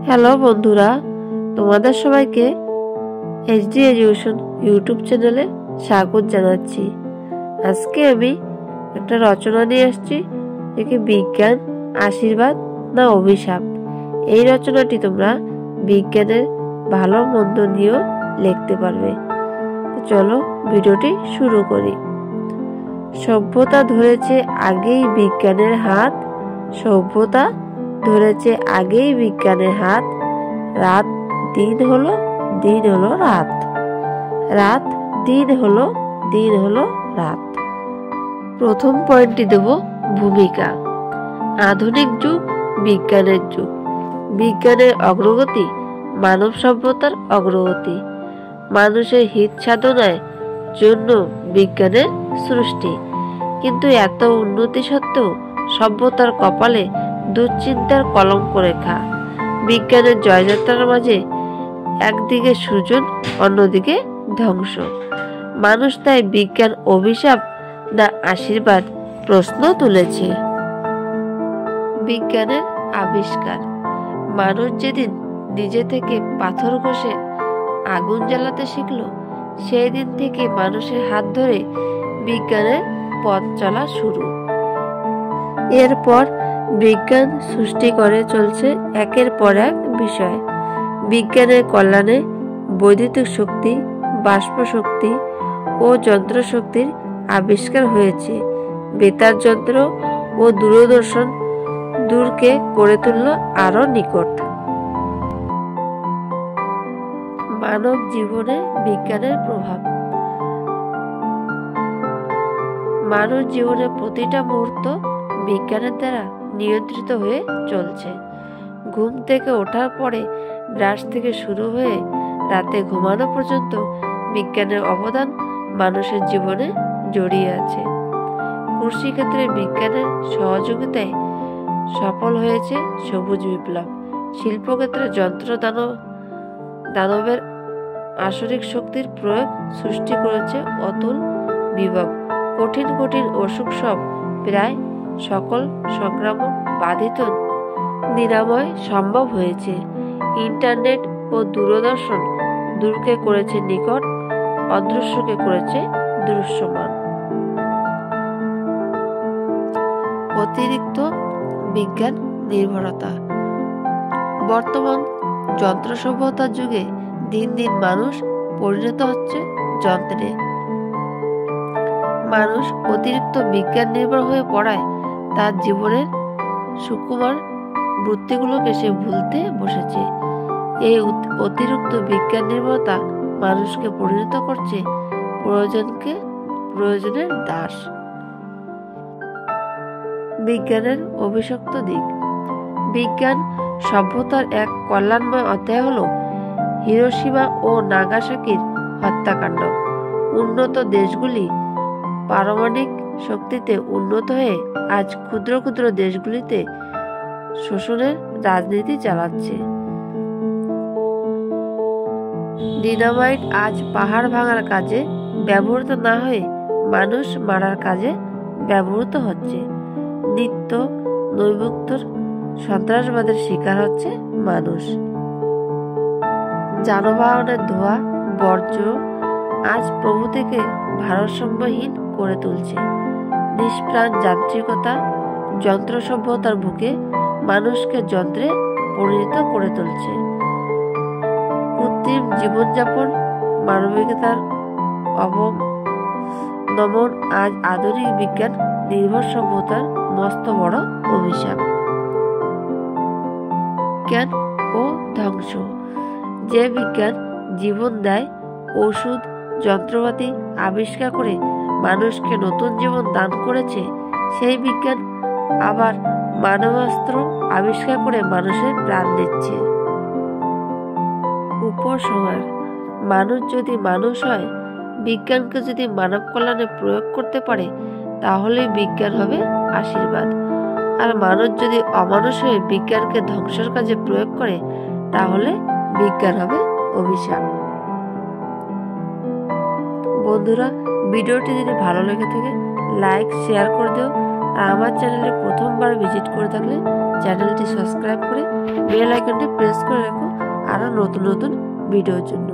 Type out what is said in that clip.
Hello বন্ধুরা, তোমাদের সবাইকে এইচডি এডুকেশন ইউটিউব চ্যানেলে স্বাগত জানাচ্ছি। আজকে আমি একটা রচনা নিয়ে আসছি, একে বিজ্ঞান আশীর্বাদ না অভিশাপ। এই রচনাটি তোমরা বিজ্ঞানের ভালো মন্দ নিয়েও লিখতে পারবে। চলো ভিডিওটি শুরু করি। সভ্যতা ধরেছে আগেই বিজ্ঞানের হাত, সভ্যতা ধরেছে আগেই বিজ্ঞানের হাত। রাত দিন হলো, দিন হলো রাত, রাত দিন হলো, দিন হলো রাত। প্রথম পয়েন্টটি দেব ভূমিকা। আধুনিক যুগ বিজ্ঞানের যুগ। বিজ্ঞানের অগ্রগতি মানব সভ্যতার অগ্রগতি। মানুষের হিত সাধনার জন্য বিজ্ঞানের সৃষ্টি। কিন্তু এত উন্নতি সত্ত্বেও সভ্যতার কপালে দুশ্চিন্তার কলঙ্ক রেখা। বিজ্ঞানের জয়যাত্রার মাঝে একদিকে সৃজন, অন্যদিকে ধ্বংস। মানুষ তাই বিজ্ঞান অভিশাপ না আশীর্বাদ প্রশ্ন তুলেছে। বিজ্ঞানের আবিষ্কার। মানুষ যেদিন নিজে থেকে পাথর ঘষে আগুন জ্বালাতে শিখল, সেই দিন থেকে মানুষের হাত ধরে বিজ্ঞানের পথ চলা শুরু। এরপর বিজ্ঞান সৃষ্টি করে চলছে একের পর এক বিষয়। বিজ্ঞানের কল্যাণে বৈদ্যুতিক শক্তি, বাষ্প শক্তি ও যন্ত্র শক্তির আবিষ্কার হয়েছে। বেতার যন্ত্র ও দূরদর্শন দূরকে করে তুলল আরো নিকট। মানব জীবনে বিজ্ঞানের প্রভাব। মানব জীবনের প্রতিটা মুহূর্ত বিজ্ঞানের দ্বারা নিয়ন্ত্রিত হয়ে চলছে। ঘুম থেকে ওঠার পরে ব্রাশ থেকে শুরু হয়ে রাতে ঘুমানো পর্যন্ত বিজ্ঞানের অবদান মানুষের জীবনে জড়িয়ে আছে। কৃষিক্ষেত্রে বিজ্ঞানের সহযোগিতায় সফল হয়েছে সবুজ বিপ্লব। শিল্পক্ষেত্রে যন্ত্র দানবের আসরিক শক্তির প্রয়োগ সৃষ্টি করেছে অতুল বিভব। কঠিন কঠিন অসুখ সব প্রায় সকল সংক্রামক বাধিত নিরাময় সম্ভব হয়েছে। ইন্টারনেট ও দূরদর্শন দূরকে করেছে নিকট, অদৃশ্যকে করেছে দৃশ্যমান। অতিরিক্ত বিজ্ঞান নির্ভরতা। বর্তমান যন্ত্র সভ্যতার যুগে দিন দিন মানুষ পরিণত হচ্ছে যন্ত্রে। মানুষ অতিরিক্ত বিজ্ঞান নির্ভর হয়ে পড়ায় তার জীবনের সুকুমার বৃত্তিগুলোকে সে ভুলতে বসেছে। এই অতিরিক্ত বিজ্ঞান নির্ভরতা মানুষকে পরিণত করছে প্রয়োজনের দাস। বিজ্ঞানের অভিশপ্ত দিক। বিজ্ঞান সভ্যতার এক কল্যাণময় অধ্যায় হল হিরোশিমা ও নাগাসাকির হত্যাকাণ্ড। উন্নত দেশগুলি পারমাণবিক শক্তিতে উন্নত হয়ে আজ ক্ষুদ্র ক্ষুদ্র দেশগুলিতে শোষণের রাজনীতি চালাচ্ছে। ডিনামাইট আজ পাহাড় ভাঙার কাজে ব্যবহৃত না হয়ে মানুষ মারার কাজে ব্যবহৃত হচ্ছে। নিত্য নৈমিত্তিক সন্ত্রাসবাদের শিকার হচ্ছে মানুষ। যানবাহনের ধোঁয়া, বর্জ্য আজ প্রভৃতিকে ভারসাম্যহীন করে তুলছে। নিষ্প্রাণ যান্ত্রিকতা যন্ত্র সভ্যতার বুকে মানুষকে যন্ত্রে পরিণত করে তুলছে। কৃত্রিম জীবনযাপন মানবিকতার অবনমন আজ আধুনিক বিজ্ঞান নির্ভর সভ্যতার মস্ত বড় অভিশাপ। বিজ্ঞান ও ধ্বংস। যে বিজ্ঞান জীবন দেয়, ওষুধ যন্ত্রপাতি আবিষ্কার করে মানুষকে নতুন জীবন দান করেছে, সেই বিজ্ঞান আবার মানবাস্ত্র আবিষ্কার করে মানুষের প্রাণ দিচ্ছে। উপসংহার। মানুষ যদি মানুষ হয়, বিজ্ঞানকে যদি মানব কল্যাণে প্রয়োগ করতে পারে, তাহলে বিজ্ঞান হবে আশীর্বাদ। আর মানুষ যদি অমানুষ হয়ে বিজ্ঞানকে ধ্বংসের কাজে প্রয়োগ করে, তাহলে বিজ্ঞান হবে অভিশাপ। বন্ধুরা, ভিডিওটি যদি ভালো লেগে থাকে লাইক শেয়ার করে দিও আর আমার চ্যানেলে প্রথমবার ভিজিট করে থাকলে চ্যানেলটি সাবস্ক্রাইব করে বেল আইকনটি প্রেস করে রাখো আরও নতুন নতুন ভিডিওর জন্য।